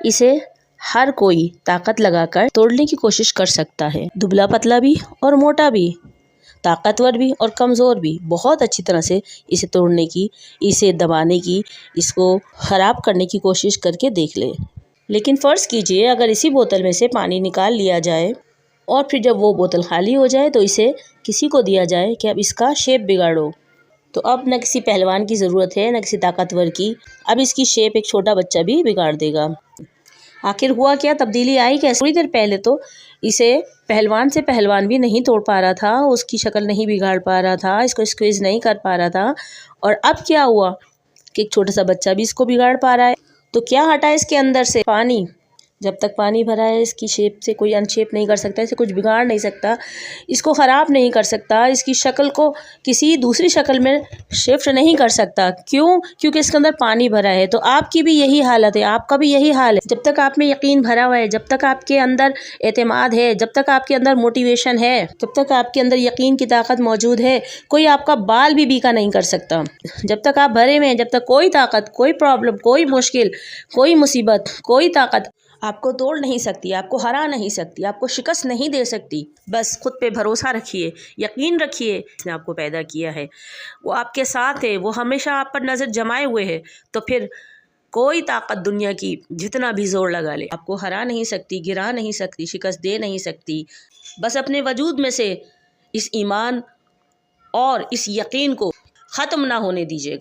इसे हर कोई ताकत लगाकर तोड़ने की कोशिश कर सकता है। दुबला पतला भी और मोटा भी, ताकतवर भी और कमज़ोर भी बहुत अच्छी तरह से इसे तोड़ने की, इसे दबाने की, इसको ख़राब करने की कोशिश करके देख ले। लेकिन फ़र्ज़ कीजिए अगर इसी बोतल में से पानी निकाल लिया जाए और फिर जब वो बोतल खाली हो जाए तो इसे किसी को दिया जाए कि अब इसका शेप बिगाड़ो, तो अब न किसी पहलवान की ज़रूरत है न किसी ताकतवर की, अब इसकी शेप एक छोटा बच्चा भी बिगाड़ देगा। आखिर हुआ क्या, तब्दीली आई कैसे? थोड़ी देर पहले तो इसे पहलवान से पहलवान भी नहीं तोड़ पा रहा था, उसकी शक्ल नहीं बिगाड़ पा रहा था, इसको स्क्वीज़ नहीं कर पा रहा था, और अब क्या हुआ कि एक छोटा सा बच्चा भी इसको बिगाड़ पा रहा है। तो क्या हटा इसके अंदर से? पानी। जब तक पानी भरा है इसकी शेप से कोई अनशेप नहीं कर सकता, इसे कुछ बिगाड़ नहीं सकता, इसको ख़राब नहीं कर सकता, इसकी शक्ल को किसी दूसरी शक्ल में शिफ्ट नहीं कर सकता। क्यों? क्योंकि इसके अंदर पानी भरा है। तो आपकी भी यही हालत है, आपका भी यही हाल है। जब तक आप में यकीन भरा हुआ है, जब तक आपके अंदर एतमाद है, जब तक आपके अंदर मोटिवेशन है, जब तक आपके अंदर यकीन की ताकत मौजूद है, कोई आपका बाल भी बीका नहीं कर सकता। जब तक आप भरे में हैं, जब तक कोई ताकत, कोई प्रॉब्लम, कोई मुश्किल, कोई मुसीबत, कोई ताकत आपको तोड़ नहीं सकती, आपको हरा नहीं सकती, आपको शिकस्त नहीं दे सकती। बस खुद पे भरोसा रखिए, यकीन रखिए, जिसने आपको पैदा किया है वो आपके साथ है, वो हमेशा आप पर नज़र जमाए हुए है। तो फिर कोई ताकत दुनिया की जितना भी जोर लगा ले आपको हरा नहीं सकती, गिरा नहीं सकती, शिकस्त दे नहीं सकती। बस अपने वजूद में से इस ईमान और इस यकीन को ख़त्म ना होने दीजिएगा।